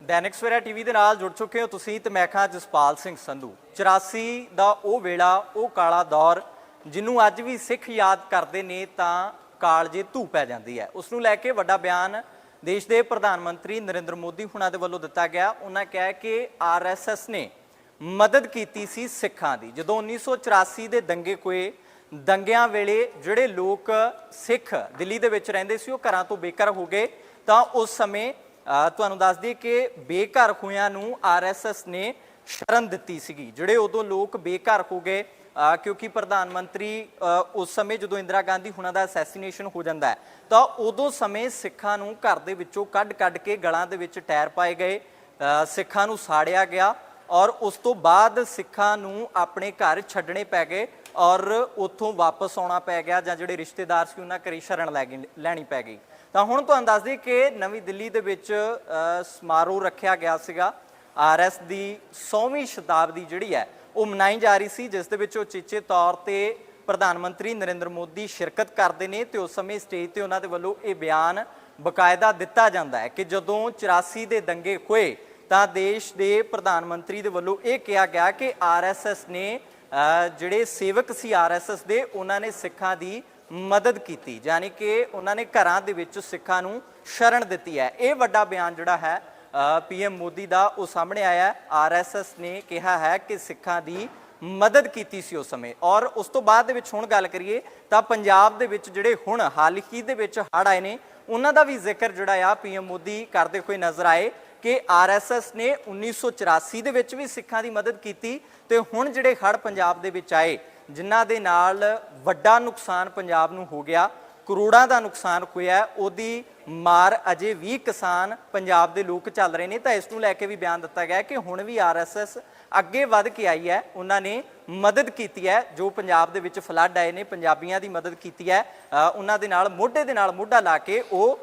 Dainik Savera TV ਦੇ ਨਾਲ जुड़ चुके हो ਤੁਸੀਂ ਤੇ ਮੈਂ ਖਾਂ ਜਸਪਾਲ ਸਿੰਘ ਸੰਧੂ। 84 ਦਾ ਉਹ ਵੇਲਾ, ਉਹ ਕਾਲਾ ਦੌਰ ਜਿਹਨੂੰ ਅੱਜ ਵੀ ਸਿੱਖ ਯਾਦ ਕਰਦੇ ਨੇ ਤਾਂ ਕਾਲਜੇ ਧੂ ਪੈ ਜਾਂਦੀ ਹੈ। ਉਸ ਨੂੰ ਲੈ ਕੇ ਵੱਡਾ ਬਿਆਨ ਦੇਸ਼ ਦੇ ਪ੍ਰਧਾਨ ਮੰਤਰੀ ਨਰਿੰਦਰ ਮੋਦੀ ਹੁਣਾਂ ਦੇ ਵੱਲੋਂ ਦਿੱਤਾ ਗਿਆ। ਉਹਨਾਂ ਕਿਹਾ ਕਿ ਆਰਐਸਐਸ ਨੇ ਮਦਦ ਕੀਤੀ ਸੀ ਸਿੱਖਾਂ ਦੀ। ਜਦੋਂ 1984 ਦੇ ਦੰਗੇ ਹੋਏ, ਦੰਗਿਆਂ ਵੇਲੇ ਜਿਹੜੇ ਲੋਕ ਸਿੱਖ ਦਿੱਲੀ ਦੇ ਵਿੱਚ ਰਹਿੰਦੇ ਸੀ ਉਹ ਘਰਾਂ ਤੋਂ ਬੇਘਰ ਹੋ ਗਏ ਤਾਂ ਉਸ ਸਮੇਂ ਤੁਹਾਨੂੰ ਦੱਸ ਦਈਏ ਕਿ ਬੇਘਰ ਹੋਇਆਂ ਨੂੰ ਆਰਐਸਐਸ ਨੇ ਸ਼ਰਨ ਦਿੱਤੀ ਸੀਗੀ। ਜਿਹੜੇ ਉਦੋਂ ਲੋਕ ਬੇਘਰ ਹੋ ਗਏ ਕਿਉਂਕਿ ਪ੍ਰਧਾਨ ਮੰਤਰੀ ਉਸ ਸਮੇਂ ਜਦੋਂ ਇੰਦਰਾ ਗਾਂਧੀ ਹੁਣਾਂ ਦਾ ਅਸੈਸੀਨੇਸ਼ਨ ਹੋ ਜਾਂਦਾ ਤਾਂ ਉਦੋਂ ਸਮੇਂ ਸਿੱਖਾਂ ਨੂੰ ਘਰ ਦੇ ਵਿੱਚੋਂ ਕੱਢ ਕੇ ਗਲਾਂ ਦੇ ਵਿੱਚ ਟਾਇਰ ਪਾਏ ਗਏ, ਸਿੱਖਾਂ ਨੂੰ ਸਾੜਿਆ ਗਿਆ ਔਰ ਉਸ ਤੋਂ ਬਾਅਦ ਸਿੱਖਾਂ ਨੂੰ ਆਪਣੇ ਘਰ ਛੱਡਣੇ ਪੈ ਗਏ ਔਰ ਉੱਥੋਂ ਵਾਪਸ ਆਉਣਾ ਪੈ ਗਿਆ ਜਾਂ ਜਿਹੜੇ ਰਿਸ਼ਤੇਦਾਰ ਸੀ ਉਹਨਾਂ ਘਰੇ ਸ਼ਰਨ ਲੈਣੀ ਪੈ ਗਈ। ਤਾਂ ਹੁਣ ਤੁਹਾਨੂੰ ਦੱਸ ਦਈਏ ਕਿ ਨਵੀਂ ਦਿੱਲੀ ਦੇ ਵਿੱਚ ਸਮਾਰੋਹ ਰੱਖਿਆ ਗਿਆ ਸੀਗਾ। ਆਰਐਸ ਦੀ 100ਵੀਂ ਸ਼ਤਾਬਦੀ ਜਿਹੜੀ ਹੈ ਉਹ ਮਨਾਈ ਜਾ ਰਹੀ ਸੀ, ਜਿਸ ਦੇ ਵਿੱਚ ਉਚੇਚੇ ਤੌਰ ਤੇ ਪ੍ਰਧਾਨ ਮੰਤਰੀ ਨਰਿੰਦਰ ਮੋਦੀ ਸ਼ਿਰਕਤ ਕਰਦੇ ਨੇ ਤੇ ਉਸ ਸਮੇਂ ਸਟੇਜ ਤੇ ਉਹਨਾਂ ਦੇ ਵੱਲੋਂ ਇਹ ਬਿਆਨ ਬਕਾਇਦਾ ਦਿੱਤਾ ਜਾਂਦਾ ਹੈ ਕਿ ਜਦੋਂ 84 ਦੇ ਦੰਗੇ ਹੋਏ ਤਾਂ ਦੇਸ਼ ਦੇ ਪ੍ਰਧਾਨ ਮੰਤਰੀ ਦੇ ਵੱਲੋਂ ਇਹ ਕਿਹਾ ਗਿਆ ਕਿ ਆਰਐਸਐਸ ਨੇ ਜਿਹੜੇ ਸੇਵਕ ਸੀ ਆਰਐਸਐਸ ਦੇ ਉਹਨਾਂ ਨੇ ਸਿੱਖਾਂ ਦੀ ਮਦਦ ਕੀਤੀ, ਯਾਨੀ ਕਿ ਉਹਨਾਂ ਨੇ ਘਰਾਂ ਦੇ ਵਿੱਚ ਸਿੱਖਾਂ ਨੂੰ ਸ਼ਰਨ ਦਿੱਤੀ ਹੈ। ਇਹ ਵੱਡਾ ਬਿਆਨ ਜਿਹੜਾ ਹੈ ਪੀਐਮ ਮੋਦੀ ਦਾ ਉਹ ਸਾਹਮਣੇ ਆਇਆ। ਆਰਐਸਐਸ ਨੇ ਕਿਹਾ ਹੈ ਕਿ ਸਿੱਖਾਂ ਦੀ ਮਦਦ ਕੀਤੀ ਸੀ ਉਸ ਸਮੇਂ। ਔਰ ਉਸ ਤੋਂ ਬਾਅਦ ਦੇ ਵਿੱਚ ਹੁਣ ਗੱਲ ਕਰੀਏ ਤਾਂ ਪੰਜਾਬ ਦੇ ਵਿੱਚ ਜਿਹੜੇ ਹੁਣ ਹਾਲ ਹੀ ਦੇ ਵਿੱਚ ਹੜ੍ਹ ਆਏ ਨੇ ਉਹਨਾਂ ਦਾ ਵੀ ਜ਼ਿਕਰ ਜਿਹੜਾ ਆ ਪੀਐਮ ਮੋਦੀ ਕਰਦੇ ਹੋਏ ਨਜ਼ਰ ਆਏ ਕਿ ਆਰਐਸਐਸ ਨੇ 1984 ਦੇ ਵਿੱਚ ਵੀ ਸਿੱਖਾਂ ਦੀ ਮਦਦ ਕੀਤੀ ਤੇ ਹੁਣ ਜਿਹੜੇ ਹੜ੍ਹ ਪੰਜਾਬ ਦੇ ਵਿੱਚ ਆਏ ਜਿਨ੍ਹਾਂ ਦੇ ਨਾਲ ਵੱਡਾ ਨੁਕਸਾਨ ਪੰਜਾਬ ਨੂੰ ਹੋ ਗਿਆ, ਕਰੋੜਾਂ ਦਾ ਨੁਕਸਾਨ ਹੋਇਆ, ਉਹਦੀ ਮਾਰ ਅਜੇ ਵੀ ਕਿਸਾਨ ਪੰਜਾਬ ਦੇ ਲੋਕ ਚੱਲ ਰਹੇ ਨੇ। ਤਾਂ ਇਸ ਨੂੰ ਲੈ ਕੇ ਵੀ ਬਿਆਨ ਦਿੱਤਾ ਗਿਆ ਕਿ ਹੁਣ ਵੀ ਆਰਐਸਐਸ ਅੱਗੇ ਵੱਧ ਕੇ ਆਈ ਹੈ, ਉਹਨਾਂ ਨੇ ਮਦਦ ਕੀਤੀ ਹੈ। ਜੋ ਪੰਜਾਬ ਦੇ ਵਿੱਚ ਫਲੱਡ ਆਏ ਨੇ ਪੰਜਾਬੀਆਂ ਦੀ ਮਦਦ ਕੀਤੀ ਹੈ, ਉਹਨਾਂ ਦੇ ਨਾਲ ਮੋਢੇ ਦੇ ਨਾਲ ਮੋਢਾ ਲਾ ਕੇ ਉਹ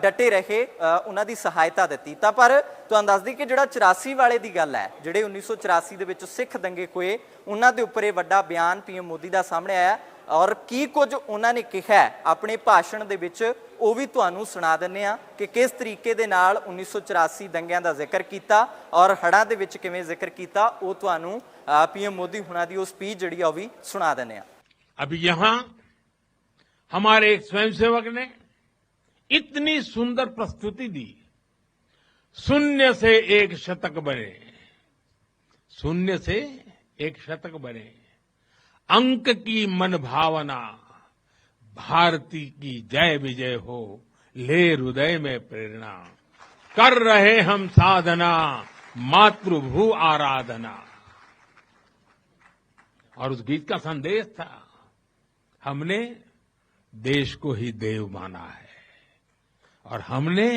ਡਟੇ ਰਹੇ, ਉਹਨਾਂ ਦੀ ਸਹਾਇਤਾ ਦਿੱਤੀ। ਤਾਂ ਪਰ ਤੁਹਾਨੂੰ ਦੱਸ ਦਈਏ ਕਿ ਜਿਹੜਾ 84 ਵਾਲੇ ਦੀ ਗੱਲ ਹੈ, ਜਿਹੜੇ 1984 ਦੇ ਵਿੱਚ ਸਿੱਖ ਦੰਗੇ ਹੋਏ ਉਹਨਾਂ ਦੇ ਉੱਪਰ ਇਹ ਵੱਡਾ ਬਿਆਨ ਪੀਐਮ ਮੋਦੀ ਦਾ ਸਾਹਮਣੇ ਆਇਆ ਔਰ ਕੀ ਕੁਝ ਉਹਨਾਂ ਨੇ ਕਿਹਾ ਆਪਣੇ ਭਾਸ਼ਣ ਦੇ ਵਿੱਚ ਉਹ ਵੀ ਤੁਹਾਨੂੰ ਸੁਣਾ ਦਿੰਦੇ ਹਾਂ ਕਿ ਕਿਸ ਤਰੀਕੇ ਦੇ ਨਾਲ 1984 ਦੰਗਿਆਂ ਦਾ ਜ਼ਿਕਰ ਕੀਤਾ ਔਰ ਹੜ੍ਹਾਂ ਦੇ ਵਿੱਚ ਕਿਵੇਂ ਜ਼ਿਕਰ ਕੀਤਾ। ਉਹ ਤੁਹਾਨੂੰ पीएम मोदी हुणा दी स्पीच जड़ी वो भी सुना देने। अभी यहां हमारे एक स्वयंसेवक ने इतनी सुंदर प्रस्तुति दी, शून्य से एक शतक बने, शून्य से एक शतक बने, अंक की मन भावना, भारती की जय विजय हो, ले हृदय में प्रेरणा, कर रहे हम साधना, मातृभू आराधना। और उस गीत का संदेश था, हमने देश को ही देव माना है और हमने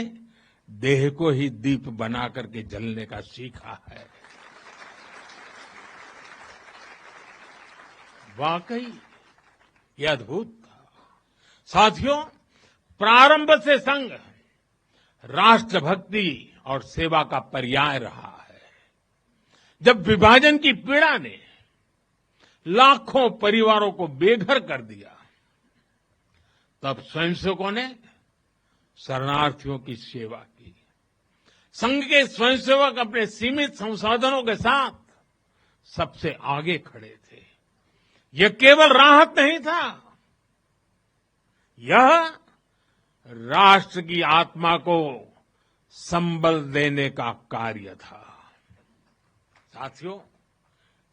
देह को ही दीप बना करके जलने का सीखा है। वाकई ये अद्भुत था। साथियों, प्रारंभ से संघ राष्ट्रभक्ति और सेवा का पर्याय रहा है। जब विभाजन की पीड़ा ने लाखों परिवारों को बेघर कर दिया तब स्वयंसेवकों ने शरणार्थियों की सेवा की। संघ के स्वयंसेवक अपने सीमित संसाधनों के साथ सबसे आगे खड़े थे। यह केवल राहत नहीं था, यह राष्ट्र की आत्मा को संबल देने का कार्य था। साथियों,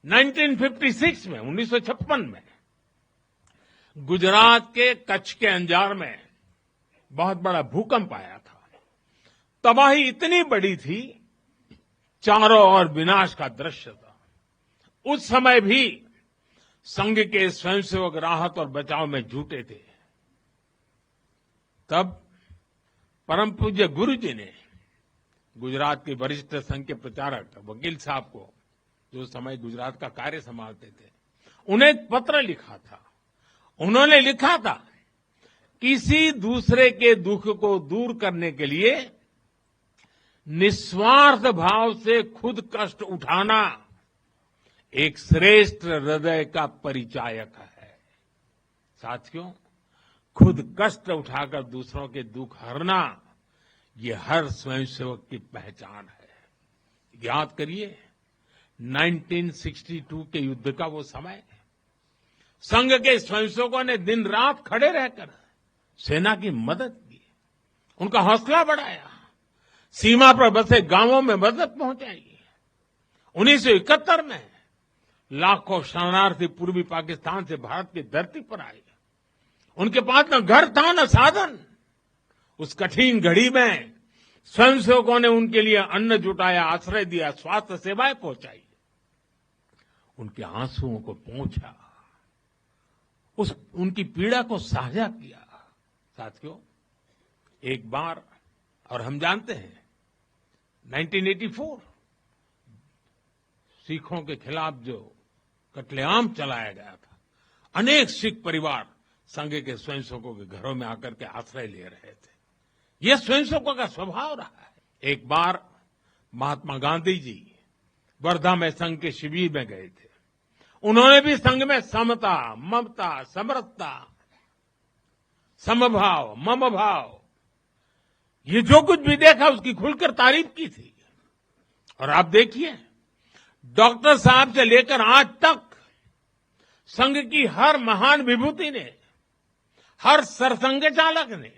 1956 में 1956 में गुजरात के कच्छ के अंजार में बहुत बड़ा भूकंप आया था। तबाही इतनी बड़ी थी, चारों ओर विनाश का दृश्य था। उस समय भी संघ के स्वयंसेवक राहत और बचाव में जुटे थे। तब परम पूज्य गुरु जी ने गुजरात के वरिष्ठ संघ के प्रचारक वकील साहब को, जो समय गुजरात का कार्य संभालते थे, उन्हें एक पत्र लिखा था। उन्होंने लिखा था, किसी दूसरे के दुख को दूर करने के लिए निस्वार्थ भाव से खुद कष्ट उठाना एक श्रेष्ठ हृदय का परिचायक है। साथियों, खुद कष्ट उठाकर दूसरों के दुख हरना ये हर स्वयंसेवक की पहचान है। याद करिए 1962 के युद्ध का वो समय, संघ के स्वयंसेवकों ने दिन रात खड़े रहकर सेना की मदद की, उनका हौसला बढ़ाया, सीमा पर बसे गांवों में मदद पहुंचाई। 1971 में लाखों शरणार्थी पूर्वी पाकिस्तान से भारत की धरती पर आए। उनके पास न घर था न साधन। उस कठिन घड़ी में स्वयंसेवकों ने उनके लिए अन्न जुटाया, आश्रय दिया, स्वास्थ्य सेवाएं पहुंचाई, उनके आंसुओं को पोंछा, उनकी पीड़ा को साझा किया। साथियों, एक बार, और हम जानते हैं 1984 सिखों के खिलाफ जो कत्लेआम चलाया गया था, अनेक सिख परिवार संघ के स्वयंसेवकों के घरों में आकर के आश्रय ले रहे थे। यह स्वयंसेवकों का स्वभाव रहा है। एक बार महात्मा गांधी जी वर्धा में संघ के शिविर में गए थे। उन्होंने भी संघ में समता, ममता, समरसता, समभाव, मम भाव, ये जो कुछ भी देखा उसकी खुलकर तारीफ की थी। और आप देखिए, डॉक्टर साहब से लेकर आज तक संघ की हर महान विभूति ने, हर सरसंघ चालक ने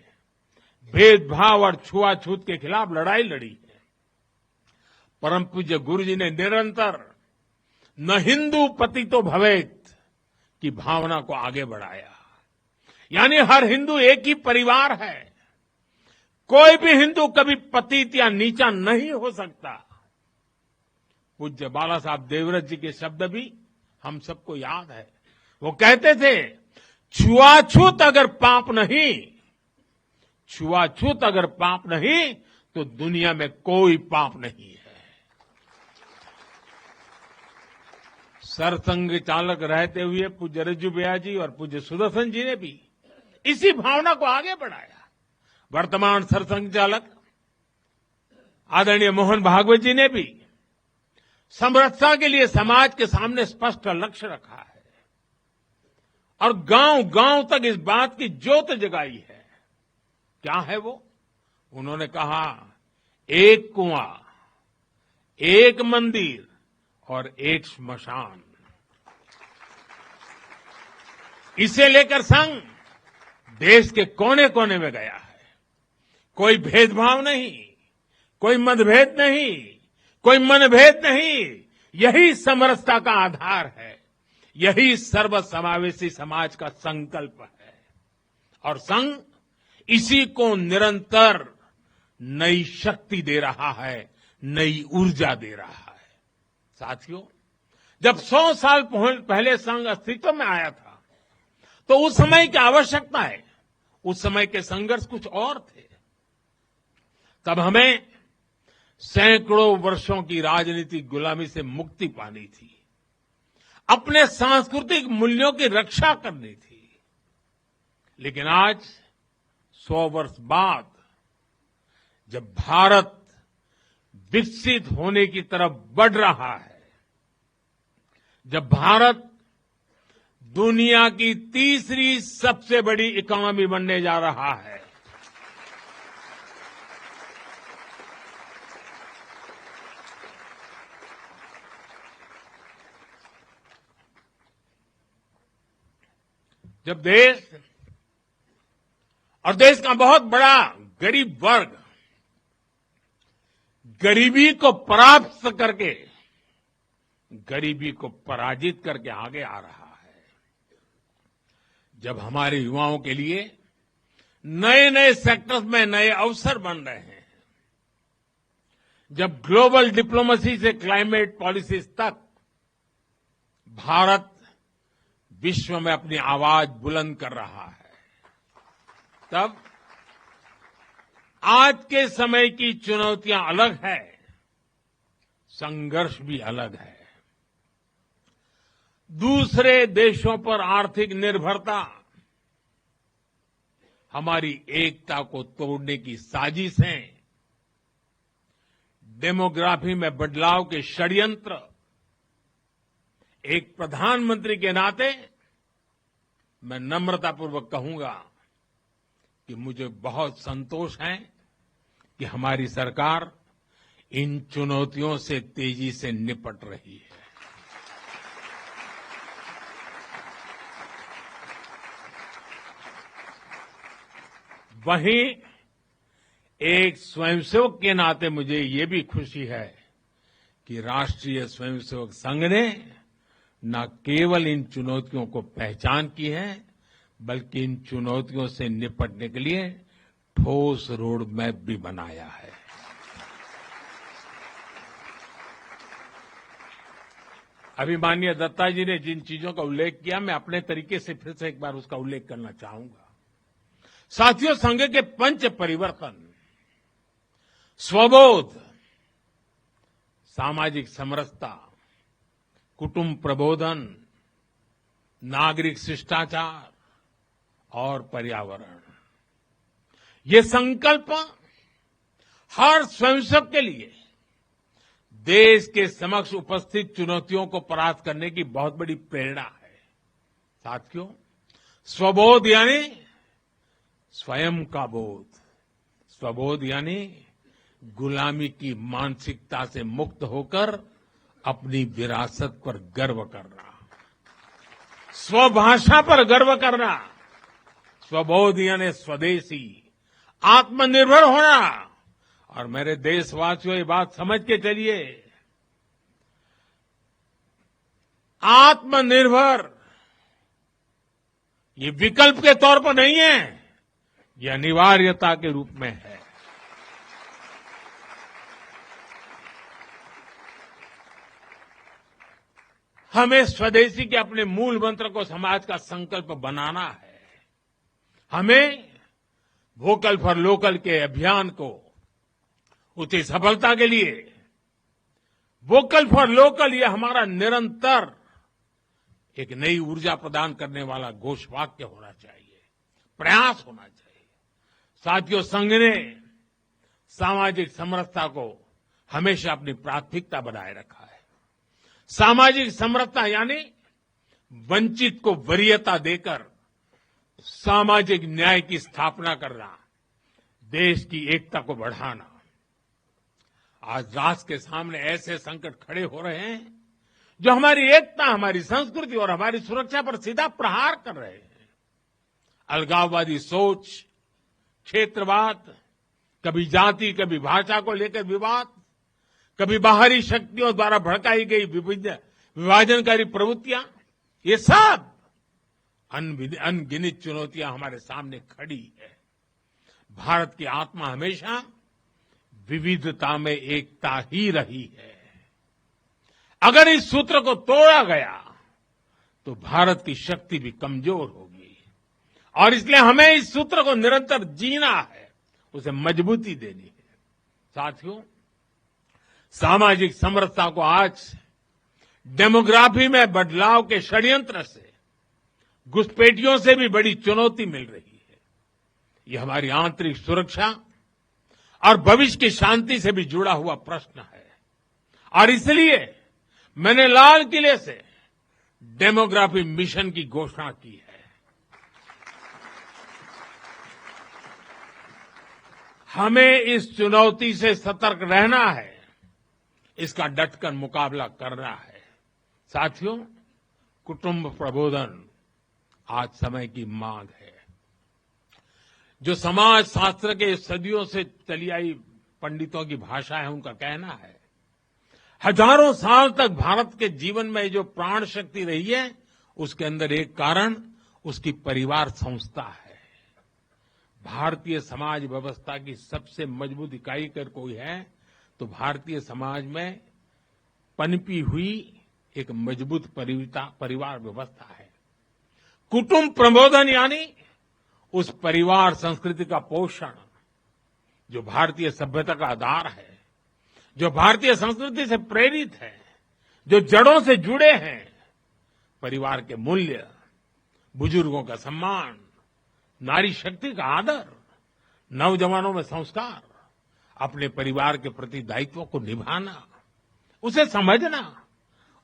भेदभाव और छुआछूत के खिलाफ लड़ाई लड़ी है। परम पूज्य गुरु जी ने निरंतर न हिंदू पतितो भवेत की भावना को आगे बढ़ाया। यानी हर हिंदू एक ही परिवार है, कोई भी हिंदू कभी पतित या नीचा नहीं हो सकता। पूज्य बाला साहब देवव्रत जी के शब्द भी हम सबको याद है। वो कहते थे, छुआछूत अगर पाप नहीं, छुआछूत अगर पाप नहीं तो दुनिया में कोई पाप नहीं है। सरसंघ चालक रहते हुए पूज्य रज्जू भैया जी और पूज्य सुदर्शन जी ने भी इसी भावना को आगे बढ़ाया। वर्तमान सरसंघ चालक आदरणीय मोहन भागवत जी ने भी समरसता के लिए समाज के सामने स्पष्ट लक्ष्य रखा है और गांव गांव तक इस बात की ज्योत जगाई है। क्या है वो? उन्होंने कहा, एक कुआं, एक मंदिर और एक श्मशान। इसे लेकर संघ देश के कोने कोने में गया है। कोई भेदभाव नहीं, कोई मतभेद नहीं, कोई मनभेद नहीं। यही समरसता का आधार है, यही सर्वसमावेशी समाज का संकल्प है। और संघ इसी को निरंतर नई शक्ति दे रहा है, नई ऊर्जा दे रहा है। साथियों, जब 100 साल पहले संघ अस्तित्व में आया था तो उस समय की आवश्यकताएं, उस समय के संघर्ष कुछ और थे। तब हमें सैकड़ों वर्षों की राजनीतिक गुलामी से मुक्ति पानी थी, अपने सांस्कृतिक मूल्यों की रक्षा करनी थी। लेकिन आज 100 वर्ष बाद जब भारत विकसित होने की तरफ बढ़ रहा है, जब भारत दुनिया की तीसरी सबसे बड़ी इकोनॉमी बनने जा रहा है, जब देश और देश का बहुत बड़ा गरीब वर्ग गरीबी को परास्त करके, गरीबी को पराजित करके आगे आ रहा है, जब हमारे युवाओं के लिए नए नए सेक्टर्स में नए अवसर बन रहे हैं, जब ग्लोबल डिप्लोमेसी से क्लाइमेट पॉलिसीज तक भारत विश्व में अपनी आवाज बुलंद कर रहा है, तब आज के समय की चुनौतियां अलग है, संघर्ष भी अलग है। दूसरे देशों पर आर्थिक निर्भरता हमारी एकता को तोड़ने की साजिशें, डेमोग्राफी में बदलाव के षड्यंत्र, एक प्रधानमंत्री के नाते मैं नम्रतापूर्वक कहूंगा कि मुझे बहुत संतोष है कि हमारी सरकार इन चुनौतियों से तेजी से निपट रही है। वहीं एक स्वयंसेवक के नाते मुझे ये भी खुशी है कि राष्ट्रीय स्वयंसेवक संघ ने न केवल इन चुनौतियों को पहचान की है, बल्कि इन चुनौतियों से निपटने के लिए ठोस रोड मैप भी बनाया है। अभी माननीय दत्ता जी ने जिन चीजों का उल्लेख किया, मैं अपने तरीके से फिर से एक बार उसका उल्लेख करना चाहूंगा। साथियों, संघ के पंच परिवर्तन, स्वबोध, सामाजिक समरसता, कुटुंब प्रबोधन, नागरिक शिष्टाचार और पर्यावरण, ये संकल्प हर स्वयंसेवक के लिए देश के समक्ष उपस्थित चुनौतियों को परास्त करने की बहुत बड़ी प्रेरणा है। साथियों, स्वबोध यानी स्वयं का बोध, स्वबोध यानी गुलामी की मानसिकता से मुक्त होकर अपनी विरासत पर गर्व करना, स्वभाषा पर गर्व करना। स्वबोध यानी स्वदेशी, आत्मनिर्भर होना। और मेरे देशवासियों, ये बात समझ के चलिए, आत्मनिर्भर ये विकल्प के तौर पर नहीं है, ये अनिवार्यता के रूप में है। हमें स्वदेशी के अपने मूल मंत्र को समाज का संकल्प बनाना है। हमें वोकल फॉर लोकल के अभियान को उसकी सफलता के लिए वोकल फॉर लोकल ये हमारा निरंतर एक नई ऊर्जा प्रदान करने वाला घोषवाक्य होना चाहिए, प्रयास होना चाहिए। साथियों, संघ ने सामाजिक समरसता को हमेशा अपनी प्राथमिकता बनाए रखा है। सामाजिक समरसता यानी वंचित को वरीयता देकर सामाजिक न्याय की स्थापना करना, देश की एकता को बढ़ाना। आज राष्ट्र के सामने ऐसे संकट खड़े हो रहे हैं जो हमारी एकता, हमारी संस्कृति और हमारी सुरक्षा पर सीधा प्रहार कर रहे हैं। अलगाववादी सोच, क्षेत्रवाद, कभी जाति, कभी भाषा को लेकर विवाद, कभी बाहरी शक्तियों द्वारा भड़काई गई विभाजनकारी प्रवृत्तियां, ये सब अनगिनत चुनौतियां हमारे सामने खड़ी है। भारत की आत्मा हमेशा विविधता में एकता ही रही है। अगर इस सूत्र को तोड़ा गया तो भारत की शक्ति भी कमजोर होगी, और इसलिए हमें इस सूत्र को निरंतर जीना है, उसे मजबूती देनी है। साथियों, सामाजिक समरसता को आज डेमोग्राफी में बदलाव के षड्यंत्र से, घुसपैठियों से भी बड़ी चुनौती मिल रही है। ये हमारी आंतरिक सुरक्षा और भविष्य की शांति से भी जुड़ा हुआ प्रश्न है, और इसलिए मैंने लाल किले से डेमोग्राफी मिशन की घोषणा की है। हमें इस चुनौती से सतर्क रहना है, इसका डटकर मुकाबला करना है। साथियों, कुटुंब प्रबोधन आज समय की मांग है। जो समाज शास्त्र के सदियों से चली आई पंडितों की भाषा है, उनका कहना है, हजारों साल तक भारत के जीवन में जो प्राण शक्ति रही है, उसके अंदर एक कारण उसकी परिवार संस्था है। भारतीय समाज व्यवस्था की सबसे मजबूत इकाई अगर कोई है तो भारतीय समाज में पनपी हुई एक मजबूत परिवार व्यवस्था है। कुटुंब प्रबोधन यानी उस परिवार संस्कृति का पोषण जो भारतीय सभ्यता का आधार है, जो भारतीय संस्कृति से प्रेरित है, जो जड़ों से जुड़े हैं। परिवार के मूल्य, बुजुर्गों का सम्मान, नारी शक्ति का आदर, नौजवानों में संस्कार, अपने परिवार के प्रति दायित्व को निभाना, उसे समझना,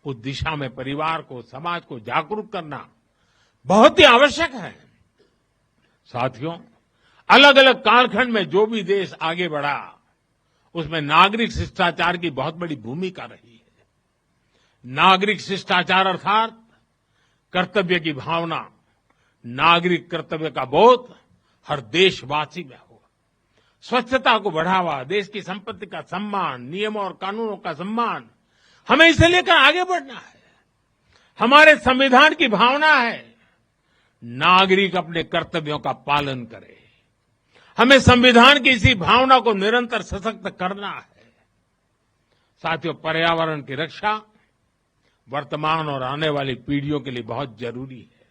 उस दिशा में परिवार को, समाज को जागरूक करना बहुत ही आवश्यक है। साथियों, अलग अलग कालखंड में जो भी देश आगे बढ़ा, उसमें नागरिक शिष्टाचार की बहुत बड़ी भूमिका रही है। नागरिक शिष्टाचार अर्थात कर्तव्य की भावना, नागरिक कर्तव्य का बोध हर देशवासी में हो। स्वच्छता को बढ़ावा, देश की संपत्ति का सम्मान, नियमों और कानूनों का सम्मान, हमें इसे लेकर आगे बढ़ना है। हमारे संविधान की भावना है नागरिक अपने कर्तव्यों का पालन करे। हमें संविधान की इसी भावना को निरंतर सशक्त करना है। साथियों, पर्यावरण की रक्षा वर्तमान और आने वाली पीढ़ियों के लिए बहुत जरूरी है।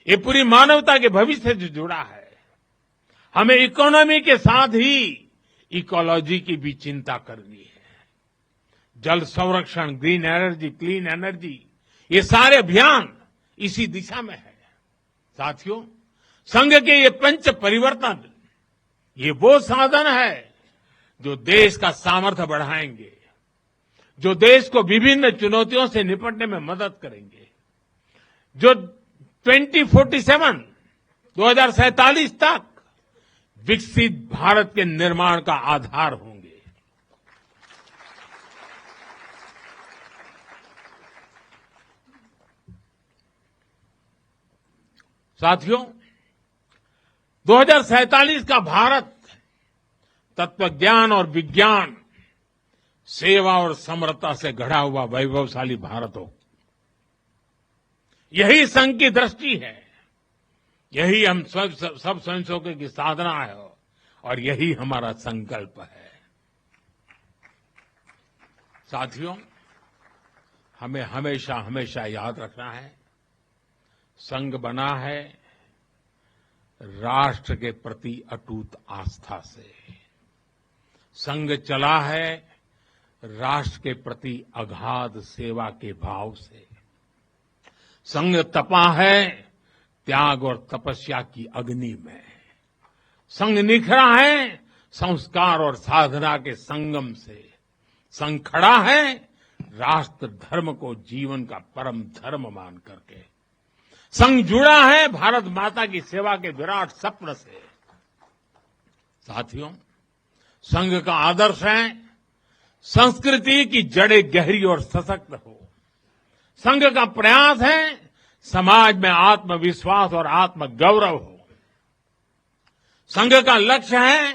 ये पूरी मानवता के भविष्य से जुड़ा है। हमें इकोनॉमी के साथ ही इकोलॉजी की भी चिंता करनी है। जल संरक्षण, ग्रीन एनर्जी, क्लीन एनर्जी, ये सारे अभियान इसी दिशा में है। साथियों, संघ के ये पंच परिवर्तन, ये वो साधन है जो देश का सामर्थ्य बढ़ाएंगे, जो देश को विभिन्न चुनौतियों से निपटने में मदद करेंगे, जो 2047 तक विकसित भारत के निर्माण का आधार होंगे। साथियों, 2047 का भारत तत्वज्ञान और विज्ञान, सेवा और समरसता से घड़ा हुआ वैभवशाली भारत हो। यही संघ की दृष्टि है, यही हम सब स्वयंसेवकों की साधना है और यही हमारा संकल्प है। साथियों, हमें हमेशा हमेशा याद रखना है, संघ बना है राष्ट्र के प्रति अटूट आस्था से। संघ चला है राष्ट्र के प्रति अगाध सेवा के भाव से। संघ तपा है त्याग और तपस्या की अग्नि में। संघ निखरा है संस्कार और साधना के संगम से। संघ खड़ा है राष्ट्र धर्म को जीवन का परम धर्म मान करके। संघ जुड़ा है भारत माता की सेवा के विराट स्वप्न से। साथियों, संघ का आदर्श है संस्कृति की जड़ें गहरी और सशक्त हो। संघ का प्रयास है समाज में आत्मविश्वास और आत्मगौरव हो। संघ का लक्ष्य है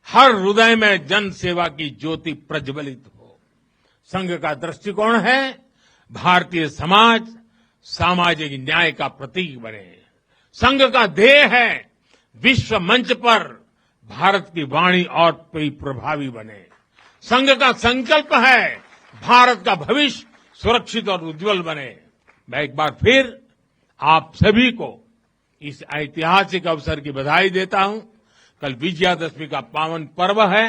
हर हृदय में जन सेवा की ज्योति प्रज्वलित हो। संघ का दृष्टिकोण है भारतीय समाज सामाजिक न्याय का प्रतीक बने। संघ का ध्येय है विश्व मंच पर भारत की वाणी और भी प्रभावी बने। संघ का संकल्प है भारत का भविष्य सुरक्षित और उज्जवल बने। मैं एक बार फिर आप सभी को इस ऐतिहासिक अवसर की बधाई देता हूं। कल विजयादशमी का पावन पर्व है।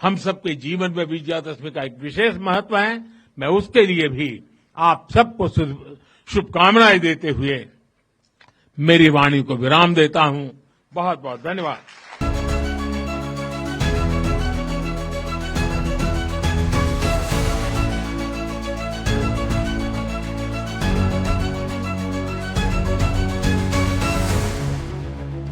हम सबके जीवन में विजयादशमी का एक विशेष महत्व है। मैं उसके लिए भी आप सबको शुभकामनाएं देते हुए मेरी वाणी को विराम देता हूं। बहुत बहुत धन्यवाद।